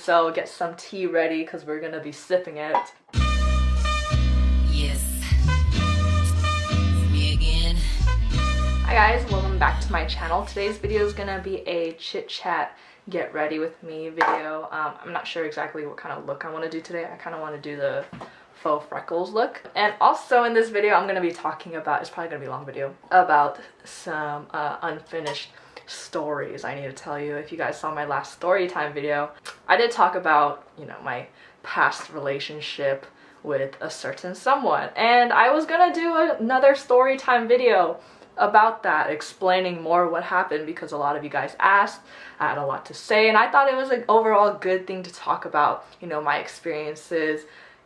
so get some tea ready because we're gonna be sipping it. Yes, it's me again. Hi guys, welcome back to my channel. Today's video is gonna be a chit chat get ready with me video. I'm not sure exactly what kind of look I want to do today. I kind of want to do the faux freckles look. And also in this video I'm gonna be talking about, it's probably gonna be a long video, about some unfinished stories I need to tell you. If you guys saw my last story time video, I did talk about, you know, my past relationship with a certain someone, and I was gonna do another story time video about that, explaining more what happened because a lot of you guys asked. I had a lot to say and I thought it was an overall good thing to talk about, you know, my experiences,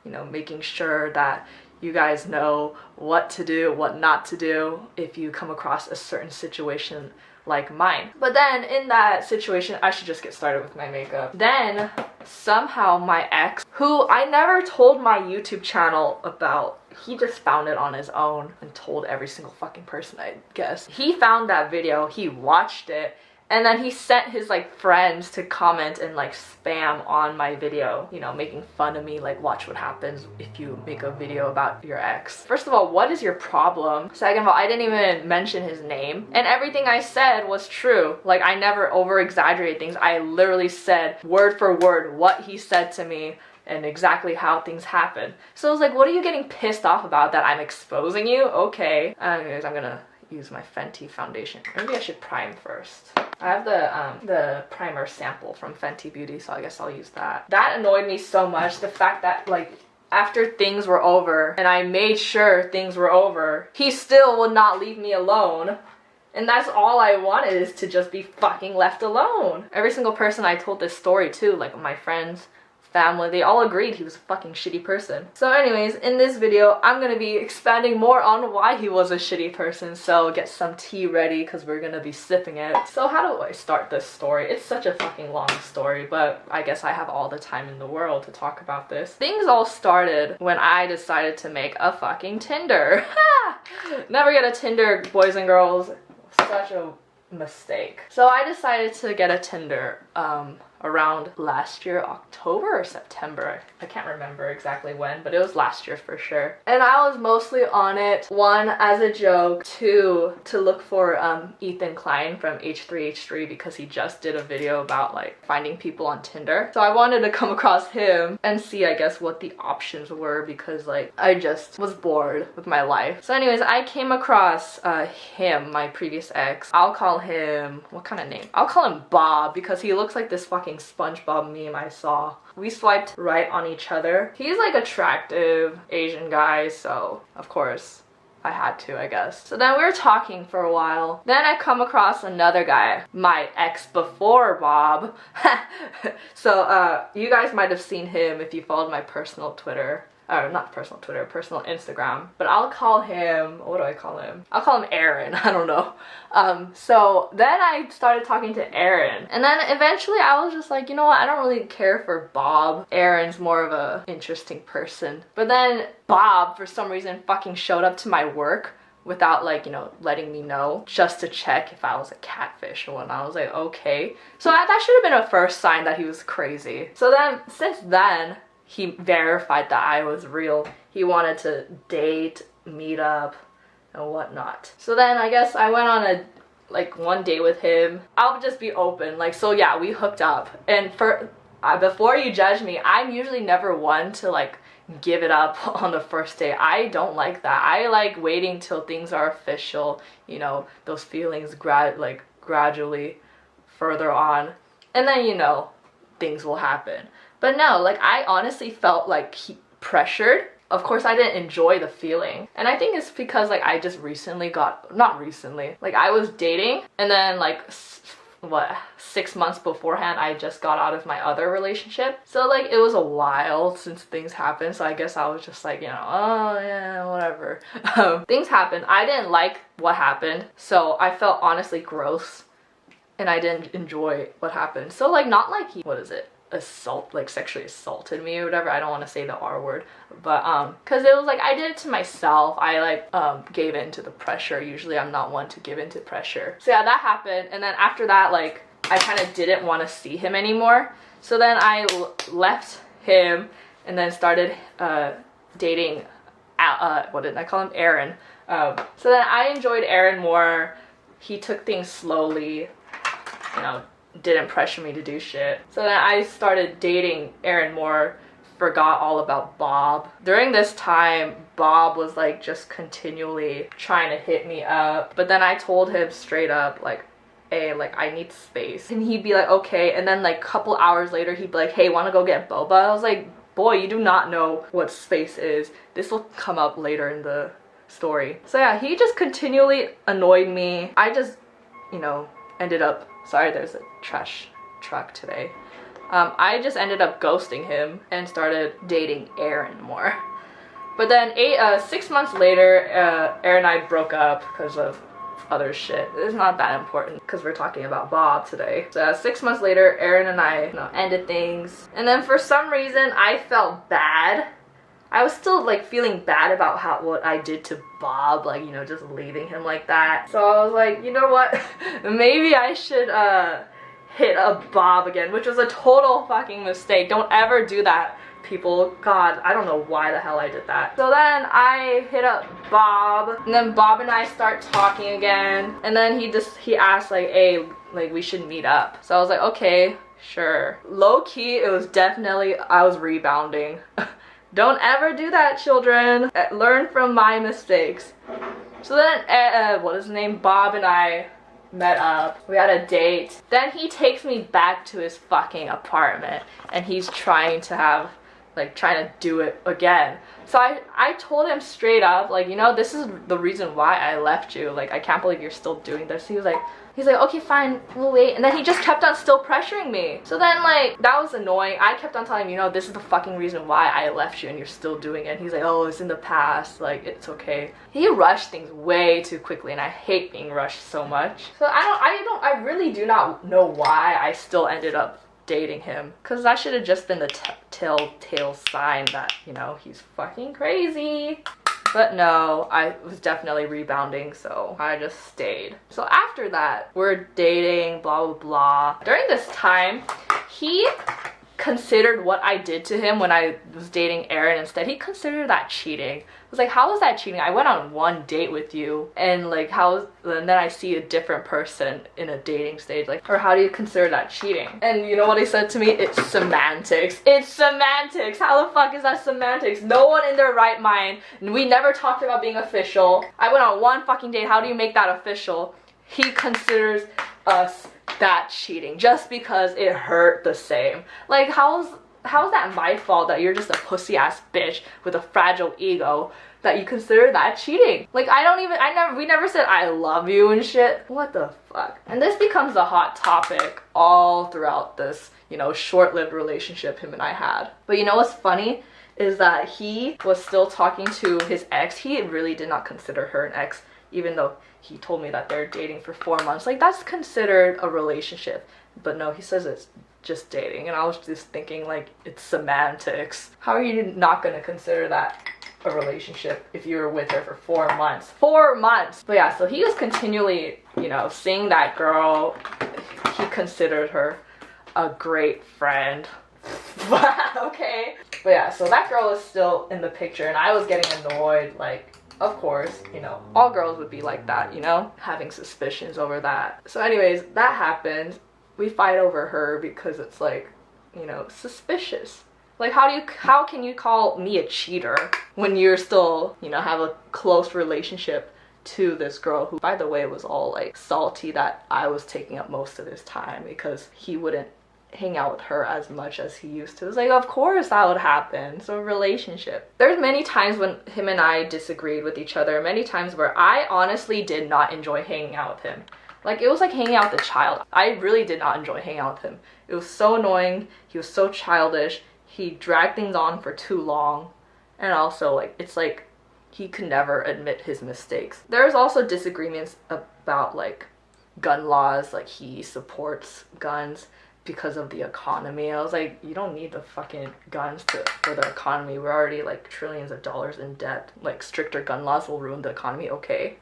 you know, making sure that you guys know what to do, what not to do if you come across a certain situation like mine. But then in that situation, I should just get started with my makeup. Then somehow my ex, who I never told my YouTube channel about, he just found it on his own and told every single fucking person, I guess. He found that video, he watched it, and then he sent his like friends to comment and like spam on my video, you know, making fun of me, like watch what happens if you make a video about your ex. First of all, what is your problem? Second of all, I didn't even mention his name, and everything I said was true. Like I never over exaggerate things. I literally said word for word what he said to me and exactly how things happen. So I was like, what are you getting pissed off about? That I'm exposing you? Okay. Anyways, I'm gonna use my Fenty foundation. Maybe I should prime first. I have the primer sample from Fenty Beauty, so I guess I'll use that. That annoyed me so much, the fact that like after things were over and I made sure things were over, he still would not leave me alone. And that's all I wanted, is to just be fucking left alone. Every single person I told this story to, like my friends, family, they all agreed he was a fucking shitty person. So anyways, in this video I'm gonna be expanding more on why he was a shitty person, so get some tea ready because we're gonna be sipping it. So how do I start this story? It's such a fucking long story, but I guess I have all the time in the world to talk about this. Things all started when I decided to make a fucking Tinder. Never get a Tinder, boys and girls. Such a mistake. So I decided to get a Tinder around last year, October or September. I can't remember exactly when, but it was last year for sure. And I was mostly on it, one, as a joke, two, to look for Ethan Klein from H3H3 because he just did a video about like finding people on Tinder. So I wanted to come across him and see, I guess, what the options were because like I just was bored with my life. So anyways, I came across him, my previous ex. I'll call him, what kind of name? I'll call him Bob because he looks like this fucking SpongeBob meme I saw. We swiped right on each other. He's like attractive Asian guy, so of course I had to, I guess. So then we were talking for a while. Then I come across another guy, my ex before Bob. So you guys might have seen him if you followed my personal Twitter. Or not personal Twitter, personal Instagram. But I'll call him, what do I call him? I'll call him Aaron, I don't know. So then I started talking to Aaron. And then eventually I was just like, you know what, I don't really care for Bob. Aaron's more of a interesting person. But then Bob, for some reason, fucking showed up to my work without like, you know, letting me know, just to check if I was a catfish or whatnot. I was like, okay. So that should have been a first sign that he was crazy. So then, since then, he verified that I was real. He wanted to date, meet up, and whatnot. So then I guess I went on a one date with him. I'll just be open. Like, so yeah, we hooked up. And before you judge me, I'm usually never one to like give it up on the first date. I don't like that. I like waiting till things are official, you know, those feelings gradually further on. And then, you know, things will happen. But no, like I honestly felt like pressured. Of course I didn't enjoy the feeling. And I think it's because like I just recently not recently, like I was dating and then like 6 months beforehand I just got out of my other relationship. So like it was a while since things happened, so I guess I was just like, you know, oh yeah, whatever. Things happened. I didn't like what happened, so I felt honestly gross and I didn't enjoy what happened. So like not like he, sexually assaulted me or whatever. I don't want to say the R word, but because it was like I did it to myself. I like gave in to the pressure. Usually I'm not one to give in to pressure. So yeah, that happened. And then after that, like I kind of didn't want to see him anymore. So then I left him and then started dating, what did I call him? Aaron. So then I enjoyed Aaron more. He took things slowly, you know, didn't pressure me to do shit. So then I started dating Aaron more, forgot all about Bob. During this time, Bob was like just continually trying to hit me up. But then I told him straight up, like, hey, like, I need space. And he'd be like, okay. And then like a couple hours later, he'd be like, hey, wanna go get boba? I was like, boy, you do not know what space is. This will come up later in the story. So yeah, he just continually annoyed me. I just, you know, ended up, sorry, there's a trash truck today. I just ended up ghosting him and started dating Aaron more. But then 6 months later, Aaron and I broke up because of other shit. It's not that important because we're talking about Bob today. So 6 months later, Aaron and I, you know, ended things. And then for some reason, I felt bad. I was still like feeling bad about what I did to Bob, like, you know, just leaving him like that. So I was like, you know what? Maybe I should hit up Bob again, which was a total fucking mistake. Don't ever do that, people. God, I don't know why the hell I did that. So then I hit up Bob, and then Bob and I start talking again, and then he asked like, hey, like, we should meet up. So I was like, okay, sure. Low key, it was definitely, I was rebounding. Don't ever do that, children. Learn from my mistakes. So then what is his name, Bob and I met up. We had a date. Then he takes me back to his fucking apartment, and he's trying to do it again. So I told him straight up, like, you know, this is the reason why I left you. Like, I can't believe you're still doing this. He's like, okay, fine, we'll wait. And then he just kept on still pressuring me. So then, like, that was annoying. I kept on telling him, you know, this is the fucking reason why I left you and you're still doing it. And he's like, oh, it's in the past, like, it's okay. He rushed things way too quickly, and I hate being rushed so much. So I really do not know why I still ended up dating him, because that should have just been the telltale sign that, you know, he's fucking crazy. But no, I was definitely rebounding, so I just stayed. So after that, we're dating, blah blah blah. During this time, he considered what I did to him when I was dating Aaron instead. He considered that cheating. I was like, how is that cheating? I went on one date with you, and like, and then I see a different person in a dating stage, like, or how do you consider that cheating? And you know what he said to me? It's semantics. It's semantics. How the fuck is that semantics? No one in their right mind, and we never talked about being official. I went on one fucking date. How do you make that official? He considers us that cheating just because it hurt the same. Like, how's that my fault that you're just a pussy ass bitch with a fragile ego that you consider that cheating? Like, we never said I love you and shit. What the fuck? And this becomes a hot topic all throughout this, you know, short-lived relationship him and I had. But you know what's funny is that he was still talking to his ex. He really did not consider her an ex, even though he told me that they're dating for 4 months. Like, that's considered a relationship. But no, he says it's just dating. And I was just thinking, like, it's semantics. How are you not gonna consider that a relationship if you were with her for 4 months? 4 months! But yeah, so he was continually, you know, seeing that girl. He considered her a great friend. Okay. But yeah, so that girl is still in the picture, and I was getting annoyed, like, of course, you know, all girls would be like that, you know, having suspicions over that. So anyways, that happened. We fight over her because it's like, you know, suspicious. Like, how can you call me a cheater when you're still, you know, have a close relationship to this girl who, by the way, was all like salty that I was taking up most of his time because he wouldn't hang out with her as much as he used to. It's like, of course that would happen. It's a relationship. There's many times when him and I disagreed with each other, many times where I honestly did not enjoy hanging out with him. Like, it was like hanging out with a child. I really did not enjoy hanging out with him. It was so annoying. He was so childish. He dragged things on for too long. And also, like, it's like he could never admit his mistakes. There's also disagreements about, like, gun laws. Like, he supports guns because of the economy. I was like, you don't need the fucking guns for the economy. We're already like trillions of dollars in debt. Like, stricter gun laws will ruin the economy. Okay.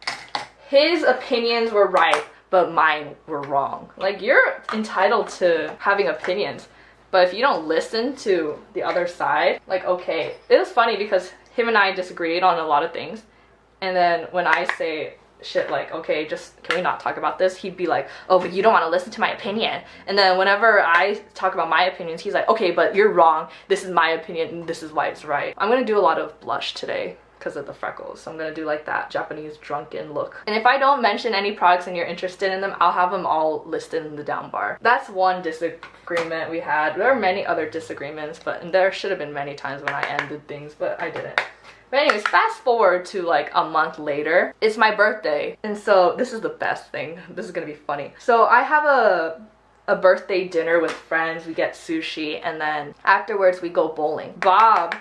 His opinions were right, but mine were wrong. Like, you're entitled to having opinions, But if you don't listen to the other side, like, okay, it was funny because him and I disagreed on a lot of things. And then when I say shit like, okay, just can we not talk about this, he'd be like, oh, but you don't want to listen to my opinion. And then whenever I talk about my opinions, he's like, okay, but you're wrong, this is my opinion and this is why it's right. I'm gonna do a lot of blush today because of the freckles, so I'm gonna do like that Japanese drunken look. And if I don't mention any products and you're interested in them, I'll have them all listed in the down bar. That's one disagreement we had. There are many other disagreements, and there should have been many times when I ended things, but I didn't. But anyways, fast forward to like a month later. It's my birthday. And so this is the best thing. This is gonna be funny. So I have a birthday dinner with friends. We get sushi and then afterwards we go bowling. Bob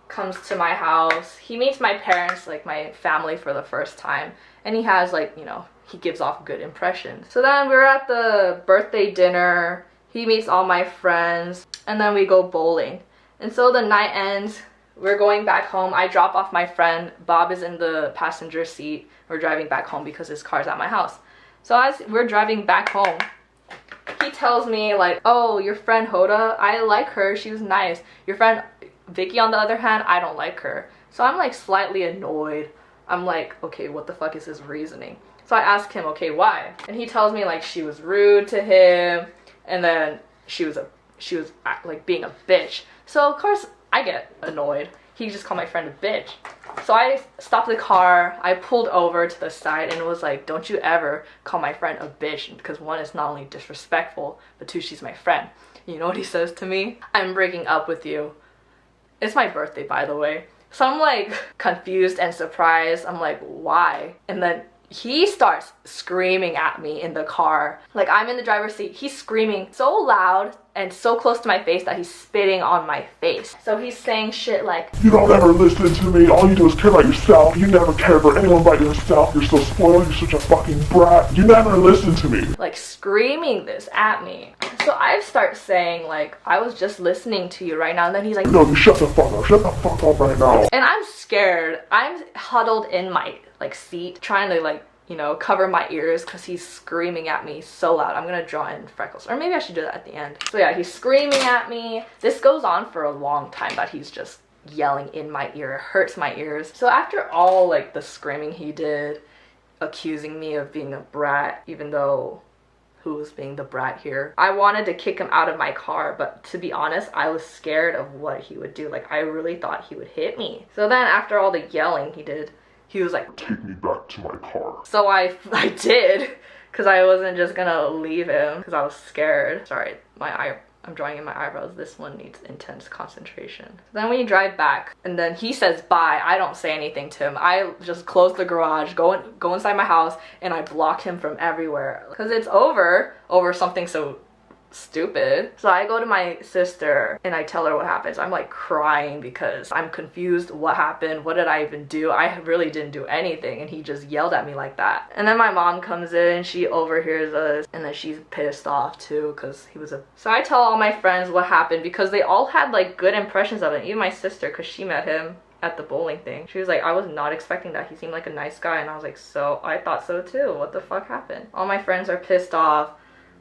comes to my house. He meets my parents, like my family, for the first time. And he has like, you know, he gives off good impressions. So then we're at the birthday dinner. He meets all my friends and then we go bowling. And so the night ends. We're going back home. I drop off my friend. Bob is in the passenger seat. We're driving back home because his car's at my house. So as we're driving back home, he tells me like, oh, your friend Hoda, I like her, she was nice. Your friend Vicky, on the other hand, I don't like her. So I'm like slightly annoyed. I'm like, okay, what the fuck is his reasoning? So I ask him, okay, why? And he tells me like she was rude to him and then she was like being a bitch. So of course I get annoyed. He just called my friend a bitch. So I stopped the car, I pulled over to the side and was like, don't you ever call my friend a bitch, because one, it's not only disrespectful, but two, she's my friend. You know what he says to me? I'm breaking up with you. It's my birthday, by the way. So I'm like confused and surprised. I'm like, why? And then he starts screaming at me in the car. Like, I'm in the driver's seat. He's screaming so loud and so close to my face that he's spitting on my face. So he's saying shit like, you don't ever listen to me. All you do is care about yourself. You never care for anyone but yourself. You're so spoiled. You're such a fucking brat. You never listen to me. Like screaming this at me. So I start saying like, I was just listening to you right now. And then he's like, no, you shut the fuck up. Shut the fuck up right now. And I'm scared. I'm huddled in my like seat trying to like, you know, cover my ears because he's screaming at me so loud. I'm gonna draw in freckles, or maybe I should do that at the end. So yeah, he's screaming at me. This goes on for a long time that he's just yelling in my ear. It hurts my ears. So after all like the screaming he did, accusing me of being a brat, even though who was being the brat here, I wanted to kick him out of my car, but to be honest, I was scared of what he would do. Like, I really thought he would hit me. So then after all the yelling he did, he was like, take me back to my car. So I did, because I wasn't just gonna leave him because I was scared. Sorry, I'm drawing in my eyebrows. This one needs intense concentration. So then we drive back and then he says bye. I don't say anything to him. I just close the garage, go inside my house, and I block him from everywhere because it's over something so stupid. So I go to my sister and I tell her what happens. I'm like crying because I'm confused. What happened? What did I even do? I really didn't do anything and he just yelled at me like that. And then my mom comes in, she overhears us, and then she's pissed off too because he was a... So I tell all my friends what happened because they all had like good impressions of it. Even my sister, because she met him at the bowling thing. She was like, I was not expecting that. He seemed like a nice guy. And I was like, so I thought so too. What the fuck happened? All my friends are pissed off.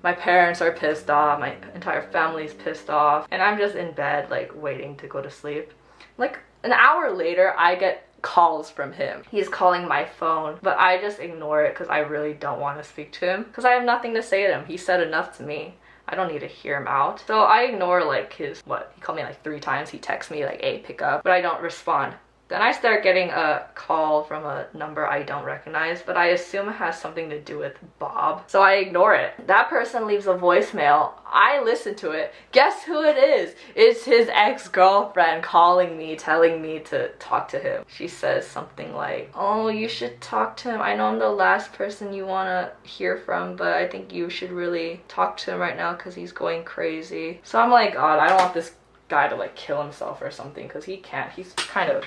My parents are pissed off, my entire family's pissed off, and I'm just in bed like waiting to go to sleep. Like an hour later, I get calls from him. He's calling my phone, but I just ignore it because I really don't want to speak to him because I have nothing to say to him. He said enough to me. I don't need to hear him out. So I ignore like his, he called me like 3 times. He texts me like, hey, pick up, but I don't respond. Then I start getting a call from a number I don't recognize, but I assume it has something to do with Bob. So I ignore it. That person leaves a voicemail. I listen to it. Guess who it is? It's his ex-girlfriend calling me, telling me to talk to him. She says something like, oh, you should talk to him. I know I'm the last person you want to hear from, but I think you should really talk to him right now because he's going crazy. So I'm like, God, I don't want this guy to like kill himself or something because he can't. He's kind of,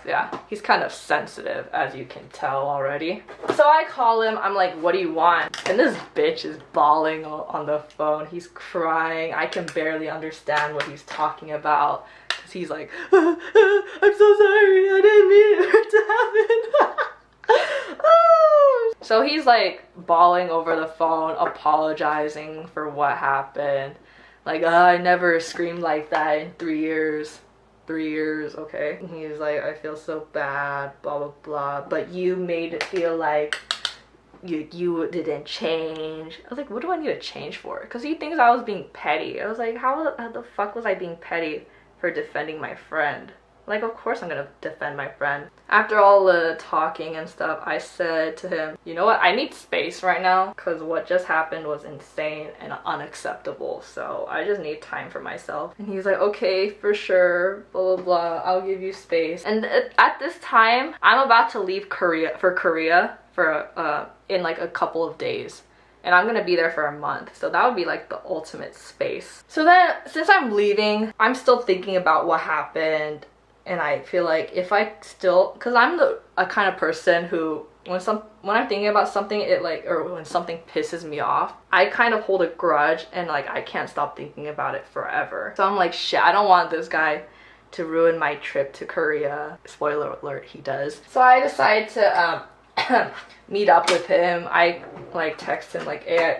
yeah, he's kind of sensitive, as you can tell already. So I call him. I'm like, what do you want? And this bitch is bawling on the phone. He's crying. I can barely understand what he's talking about because he's like, I'm so sorry, I didn't mean it to happen. So he's like bawling over the phone, apologizing for what happened. Like, I never screamed like that in 3 years. 3 years, okay? And he was like, I feel so bad, blah, blah, blah. But you made it feel like you didn't change. I was like, what do I need to change for? Because he thinks I was being petty. I was like, how the fuck was I being petty for defending my friend? Like, of course I'm gonna defend my friend. After all the talking and stuff, I said to him, you know what, I need space right now because what just happened was insane and unacceptable. So I just need time for myself. And he's like, okay, for sure, blah, blah, blah, I'll give you space. And at this time, I'm about to leave Korea for in like a couple of days. And I'm gonna be there for a month, so that would be like the ultimate space. So then, since I'm leaving, I'm still thinking about what happened. And I feel like if I still, because I'm a kind of person who, when I'm thinking about something, or when something pisses me off, I kind of hold a grudge and like I can't stop thinking about it forever. So I'm like, shit, I don't want this guy to ruin my trip to Korea. Spoiler alert, he does. So I decided to meet up with him. I like text him like, hey,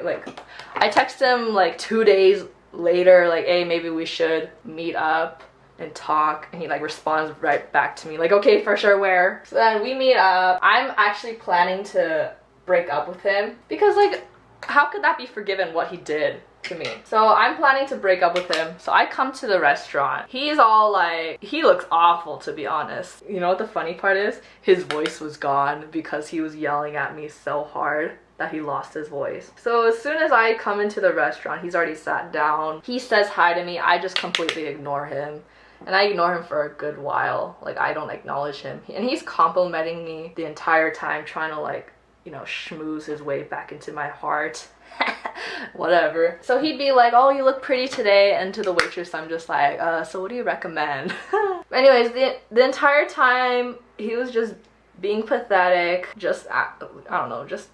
I text him like 2 days later, like, hey, maybe we should meet up and talk, and he like responds right back to me like, okay, for sure, where? So then we meet up. I'm actually planning to break up with him because like, how could that be forgiven, what he did to me? So I'm planning to break up with him. So I come to the restaurant. He's all like, he looks awful, to be honest. You know what the funny part is? His voice was gone because he was yelling at me so hard that he lost his voice. So as soon as I come into the restaurant, he's already sat down. He says hi to me. I just completely ignore him. And I ignore him for a good while. Like, I don't acknowledge him. And he's complimenting me the entire time, trying to like, you know, schmooze his way back into my heart. Whatever. So he'd be like, oh, you look pretty today. And to the waitress, I'm just like, so what do you recommend? Anyways, the entire time, he was just being pathetic. Just, I don't know, just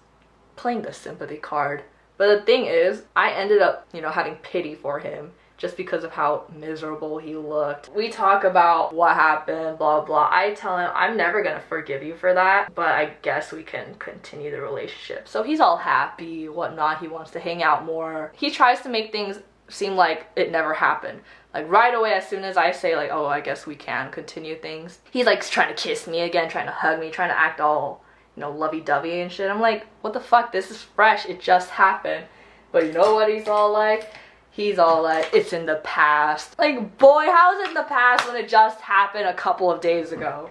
playing the sympathy card. But the thing is, I ended up, you know, having pity for him just because of how miserable he looked. We talk about what happened, blah, blah. I tell him, I'm never gonna forgive you for that, but I guess we can continue the relationship. So he's all happy, whatnot. He wants to hang out more. He tries to make things seem like it never happened. Like right away, as soon as I say like, oh, I guess we can continue things, he's like trying to kiss me again, trying to hug me, trying to act all, you know, lovey-dovey and shit. I'm like, what the fuck? This is fresh. It just happened. But you know what he's all like? He's all like, it's in the past. Like, boy, how is it in the past when it just happened a couple of days ago?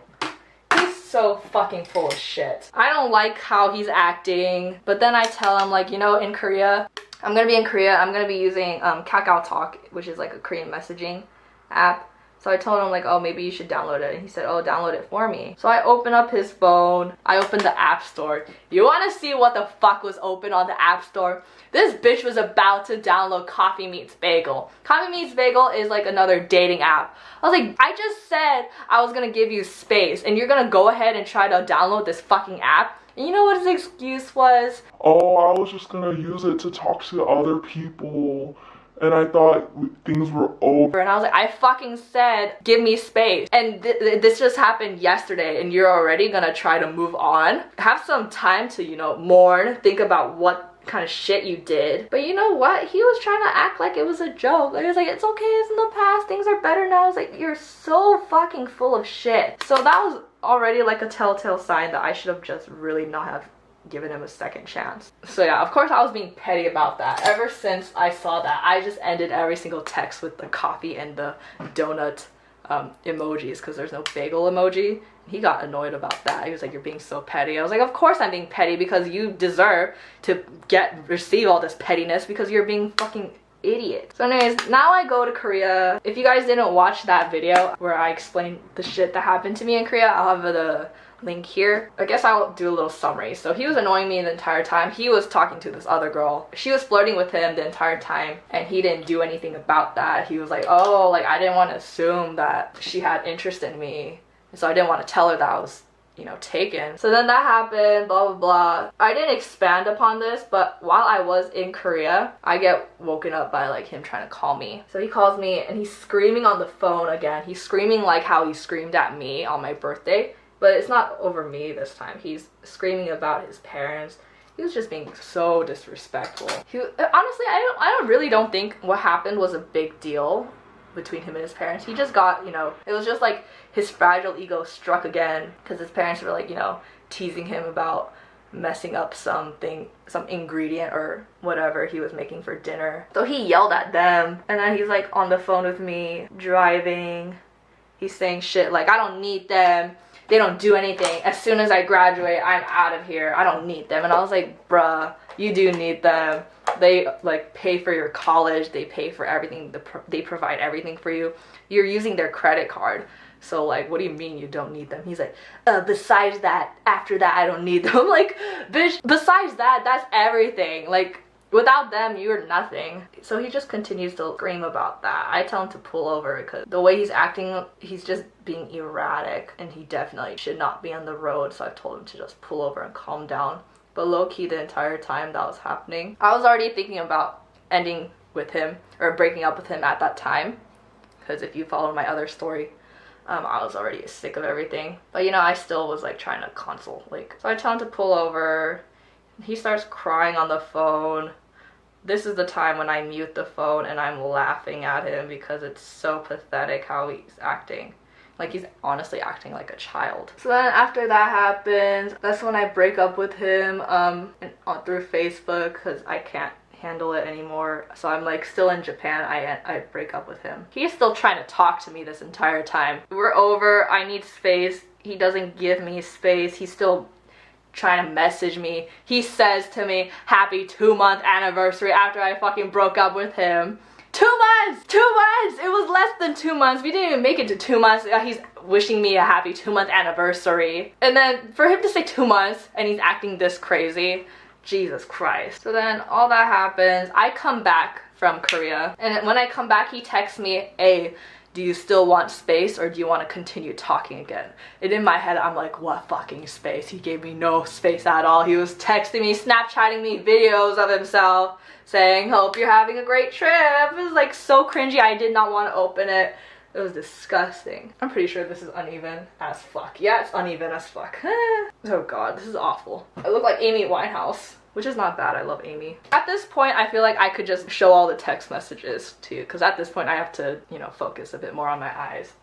He's so fucking full of shit. I don't like how he's acting, but then I tell him like, you know, in Korea, I'm gonna be in Korea, I'm gonna be using Kakao Talk, which is like a Korean messaging app. So I told him like, oh, maybe you should download it. And he said, oh, download it for me. So I open up his phone. I opened the app store. You want to see what the fuck was open on the app store? This bitch was about to download Coffee Meets Bagel. Coffee Meets Bagel is like another dating app. I was like, I just said I was going to give you space and you're going to go ahead and try to download this fucking app? And you know what his excuse was? Oh, I was just gonna use it to talk to other people. And I thought things were over. And I was like, I fucking said, give me space. And this just happened yesterday and you're already gonna try to move on? Have some time to, you know, mourn, think about what kind of shit you did. But you know what? He was trying to act like it was a joke. Like, he was like, it's okay, it's in the past, things are better now. I was like, you're so fucking full of shit. So that was already like a telltale sign that I should have just really not have given him a second chance. So yeah, of course I was being petty about that. Ever since I saw that, I just ended every single text with the coffee and the donut emojis because there's no bagel emoji. He got annoyed about that. He was like, you're being so petty. I was like, of course I'm being petty because you deserve to receive all this pettiness because you're being fucking idiot. So anyways, now I go to Korea. If you guys didn't watch that video where I explained the shit that happened to me in Korea, I'll have the link here. I guess I'll do a little summary. So he was annoying me the entire time. He was talking to this other girl. She was flirting with him the entire time and he didn't do anything about that. He was like, oh, like I didn't want to assume that she had interest in me. So I didn't want to tell her that I was, you know, taken. So then that happened, blah, blah, blah. I didn't expand upon this, but while I was in Korea, I get woken up by like him trying to call me. So he calls me and he's screaming on the phone again. He's screaming like how he screamed at me on my birthday. But it's not over me this time. He's screaming about his parents He was just being so disrespectful. Honestly, I really don't think what happened was a big deal between him and his parents. He just got, you know, it was just like his fragile ego struck again because his parents were like, you know, teasing him about messing up some ingredient or whatever he was making for dinner. So he yelled at them, and then he's like on the phone with me driving. He's saying shit like, I don't need them, they don't do anything, as soon as I graduate I'm out of here, I don't need them. And I was like, bruh, you do need them. They like pay for your college, they pay for everything, they provide everything for you. You're using their credit card. So like, what do you mean you don't need them? He's like, besides that, after that, I don't need them. I'm like, bitch, besides that, that's everything. Like, without them, you're nothing. So he just continues to scream about that. I tell him to pull over because the way he's acting, he's just being erratic, and he definitely should not be on the road. So I told him to just pull over and calm down. But low-key, the entire time that was happening, I was already thinking about ending with him or breaking up with him at that time. Because if you follow my other story, I was already sick of everything. But you know, I still was like trying to console. Like, so I tell him to pull over. He starts crying on the phone. This is the time when I mute the phone and I'm laughing at him because it's so pathetic how he's acting. Like, he's honestly acting like a child. So then after that happens, that's when I break up with him through Facebook because I can't handle it anymore. So I'm like still in Japan. I break up with him. He's still trying to talk to me this entire time. We're over. I need space. He doesn't give me space. He's still trying to message me. He says to me, happy 2-month anniversary after I fucking broke up with him. 2 months! 2 months! It was less than 2 months. We didn't even make it to 2 months. He's wishing me a happy 2-month anniversary. And then for him to say 2 months and he's acting this crazy, Jesus Christ. So then all that happens. I come back from Korea, and when I come back, he texts me, hey, do you still want space or do you want to continue talking again? And in my head, I'm like, what fucking space? He gave me no space at all. He was texting me, Snapchatting me videos of himself saying, hope you're having a great trip. It was like so cringy. I did not want to open it. It was disgusting. I'm pretty sure this is uneven as fuck. Yeah, it's uneven as fuck. Oh god, this is awful. I look like Amy Winehouse, which is not bad. I love Amy. At this point, I feel like I could just show all the text messages to you, because at this point I have to, you know, focus a bit more on my eyes.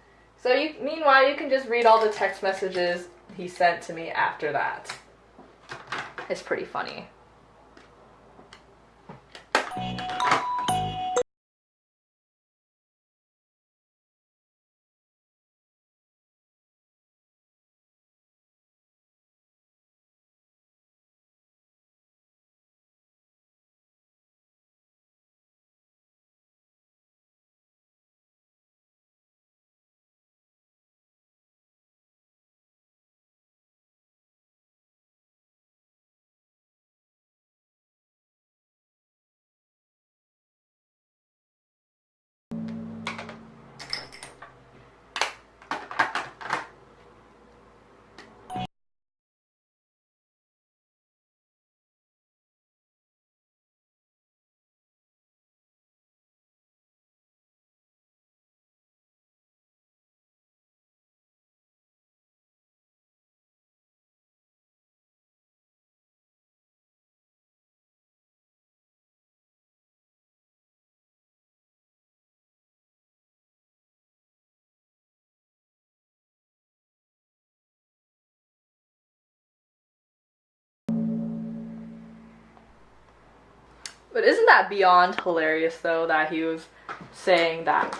So meanwhile, you can just read all the text messages he sent to me after that. It's pretty funny. But isn't that beyond hilarious though, that he was saying that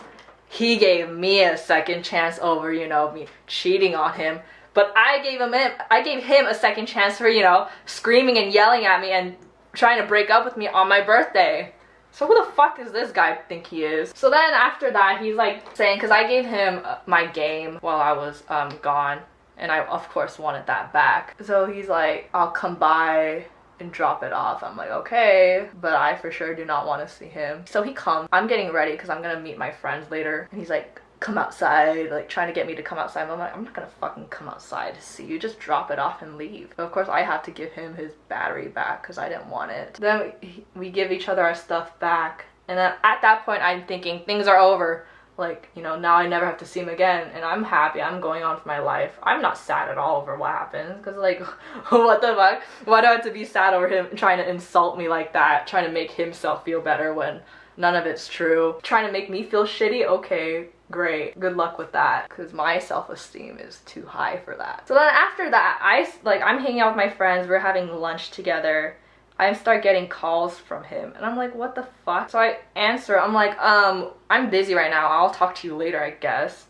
he gave me a second chance over, you know, me cheating on him, but I gave him a second chance for, you know, screaming and yelling at me and trying to break up with me on my birthday. So who the fuck does this guy think he is? So then after that, he's like saying, because I gave him my game while I was gone, and I of course wanted that back. So he's like, I'll come by and drop it off. I'm like, okay, but I for sure do not want to see him. So he comes. I'm getting ready because I'm gonna meet my friends later, and he's like, come outside, like trying to get me to come outside. I'm like, I'm not gonna fucking come outside to see you, just drop it off and leave. But of course I have to give him his battery back because I didn't want it. Then we give each other our stuff back, and then at that point I'm thinking things are over. Like, you know, now I never have to see him again, and I'm happy. I'm going on with my life. I'm not sad at all over what happened, because, like, what the fuck? Why do I have to be sad over him trying to insult me like that, trying to make himself feel better when none of it's true? Trying to make me feel shitty? Okay, great. Good luck with that, because my self-esteem is too high for that. So then after that, I'm hanging out with my friends. We're having lunch together. I start getting calls from him, and I'm like, what the fuck? So I answer. I'm like, I'm busy right now. I'll talk to you later, I guess.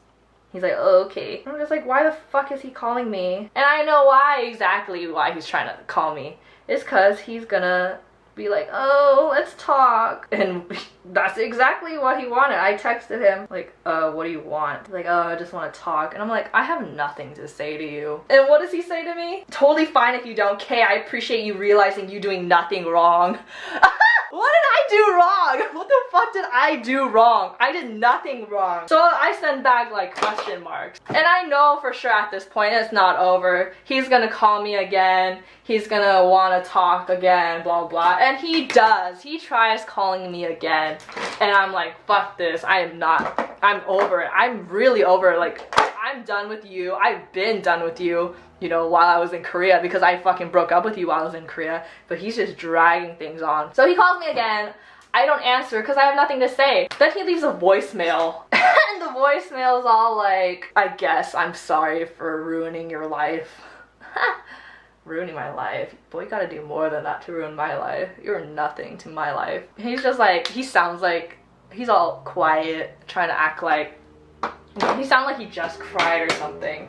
He's like, oh, okay. I'm just like, why the fuck is he calling me? And I know exactly why he's trying to call me. It's because he's gonna be like, oh, let's talk. And that's exactly what he wanted. I texted him like, what do you want? Like, oh, I just want to talk. And I'm like, I have nothing to say to you. And what does he say to me? Totally fine if you don't care. I appreciate you realizing you doing nothing wrong. What did I do wrong? What the fuck did I do wrong? I did nothing wrong. So I send back like question marks. And I know for sure at this point it's not over. He's gonna call me again. He's gonna wanna talk again, blah blah. And he does. He tries calling me again. And I'm like, fuck this. I'm over it. I'm really over it. Like, I'm done with you. I've been done with you, you know, while I was in Korea, because I fucking broke up with you while I was in Korea. But he's just dragging things on. So he calls me again. I don't answer because I have nothing to say. Then he leaves a voicemail. And the voicemail is all like, I guess I'm sorry for ruining your life. Ruining my life? Boy, you gotta do more than that to ruin my life. You're nothing to my life. He's just like, he sounds like he's all quiet, trying to act like, you know, he sounds like he just cried or something.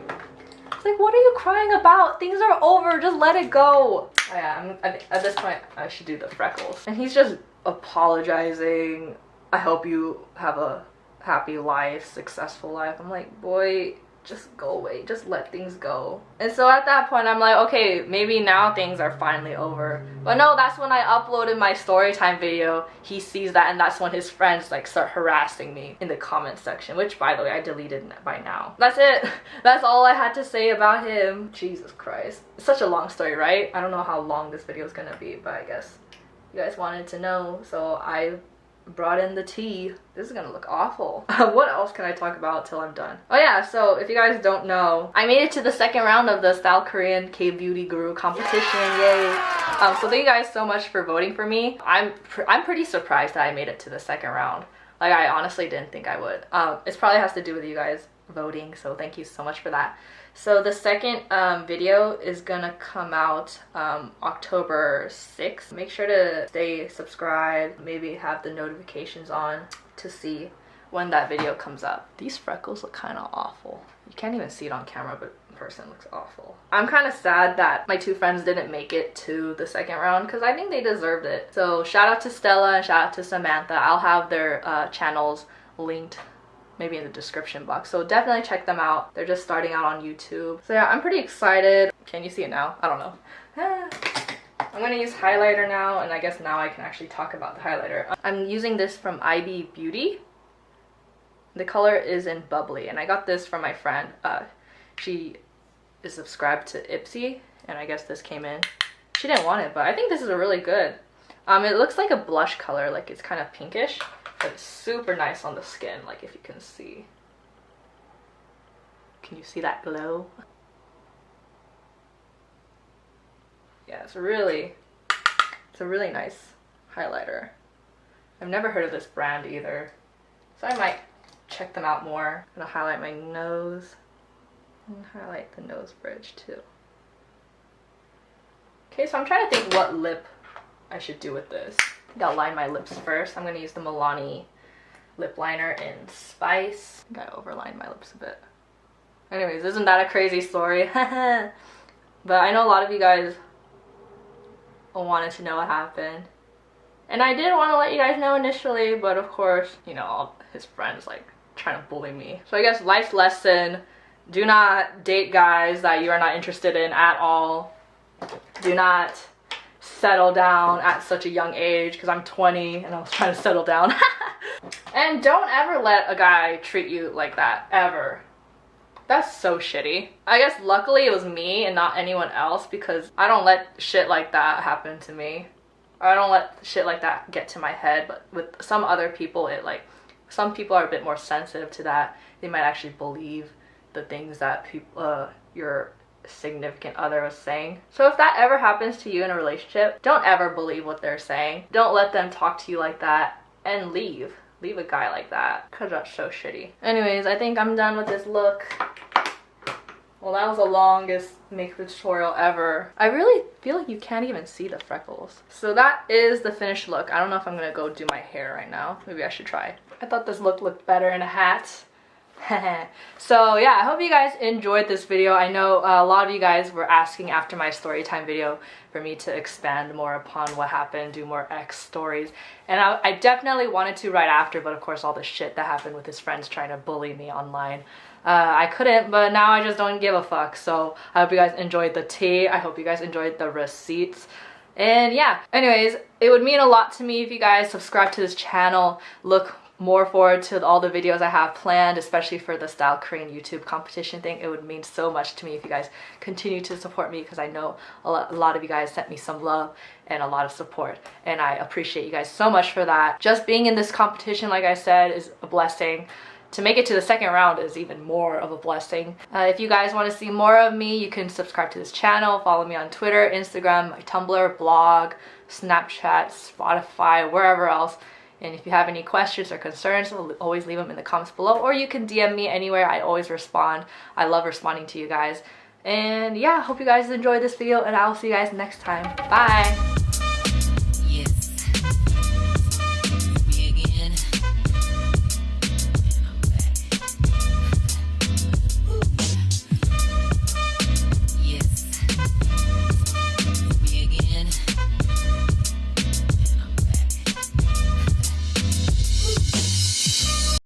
It's like, what are you crying about? Things are over, just let it go. Oh yeah, at this point, I should do the freckles. And he's just apologizing. I hope you have a happy life, successful life. I'm like, boy, just go away, just let things go. And so at that point I'm like, okay, maybe now things are finally over. But no, that's when I uploaded my story time video. He sees that, and that's when his friends like start harassing me in the comment section, which by the way I deleted by now. That's it. That's all I had to say about him. Jesus Christ, it's such a long story, right? I don't know how long this video is gonna be, but I guess you guys wanted to know, so I brought in the tea. This is gonna look awful. What else can I talk about till I'm done? Oh yeah, so if you guys don't know, I made it to the second round of the Style Korean K-Beauty Guru competition. Yay. So thank you guys so much for voting for me. I'm pretty surprised that I made it to the second round. Like, I honestly didn't think I would. It probably has to do with you guys voting, so thank you so much for that. So the second video is gonna come out October 6th. Make sure to stay subscribed, maybe have the notifications on to see when that video comes up. These freckles look kind of awful. You can't even see it on camera, but in person it looks awful. I'm kind of sad that my two friends didn't make it to the second round because I think they deserved it. So shout out to Stella and shout out to Samantha. I'll have their channels linked maybe in the description box, so definitely check them out. They're just starting out on YouTube. So yeah, I'm pretty excited. Can you see it now? I don't know. I'm gonna use highlighter now, and I guess now I can actually talk about the highlighter. I'm using this from IB Beauty. The color is in Bubbly, and I got this from my friend. She is subscribed to Ipsy, and I guess this came in. She didn't want it, but I think this is a really good. It looks like a blush color, like it's kind of pinkish. But it's super nice on the skin, like if you can see. Can you see that glow? Yeah, it's a really nice highlighter. I've never heard of this brand either, so I might check them out more. I'm gonna highlight my nose and highlight the nose bridge too. Okay, so I'm trying to think what lip I should do with this. I think I'll line my lips first. I'm gonna use the Milani lip liner in Spice. I think I overlined my lips a bit. Anyways, isn't that a crazy story? But I know a lot of you guys wanted to know what happened. And I did want to let you guys know initially, but of course, you know, all his friends like trying to bully me. So I guess life's lesson, do not date guys that you are not interested in at all. Do not settle down at such a young age, because I'm 20 and I was trying to settle down. And don't ever let a guy treat you like that, ever. That's so shitty. I guess luckily it was me and not anyone else, because I don't let shit like that happen to me. I don't let shit like that get to my head, but with some other people it like some people are a bit more sensitive to that. They might actually believe the things that people, your significant other was saying. So if that ever happens to you in a relationship, don't ever believe what they're saying. Don't let them talk to you like that, and leave a guy like that, because that's so shitty. Anyways, I think I'm done with this look. Well, that was the longest makeup tutorial ever. I really feel like you can't even see the freckles. So that is the finished look. I don't know if I'm gonna go do my hair right now. Maybe I should try. I thought this look looked better in a hat. So yeah, I hope you guys enjoyed this video. I know a lot of you guys were asking after my story time video for me to expand more upon what happened, do more X stories, and I definitely wanted to right after, but of course all the shit that happened with his friends trying to bully me online, I couldn't, but now I just don't give a fuck. So I hope you guys enjoyed the tea. I hope you guys enjoyed the receipts. And yeah, anyways, it would mean a lot to me if you guys subscribe to this channel. Look more forward to all the videos I have planned, especially for the Style Korean YouTube competition thing. It would mean so much to me if you guys continue to support me, because I know a lot of you guys sent me some love and a lot of support, and I appreciate you guys so much for that. Just being in this competition, like I said, is a blessing. To make it to the second round is even more of a blessing. If you guys want to see more of me, you can subscribe to this channel, follow me on Twitter, Instagram, my Tumblr, blog, Snapchat, Spotify, wherever else. And if you have any questions or concerns, always leave them in the comments below, or you can DM me anywhere. I always respond. I love responding to you guys. And yeah, hope you guys enjoyed this video, and I'll see you guys next time. Bye!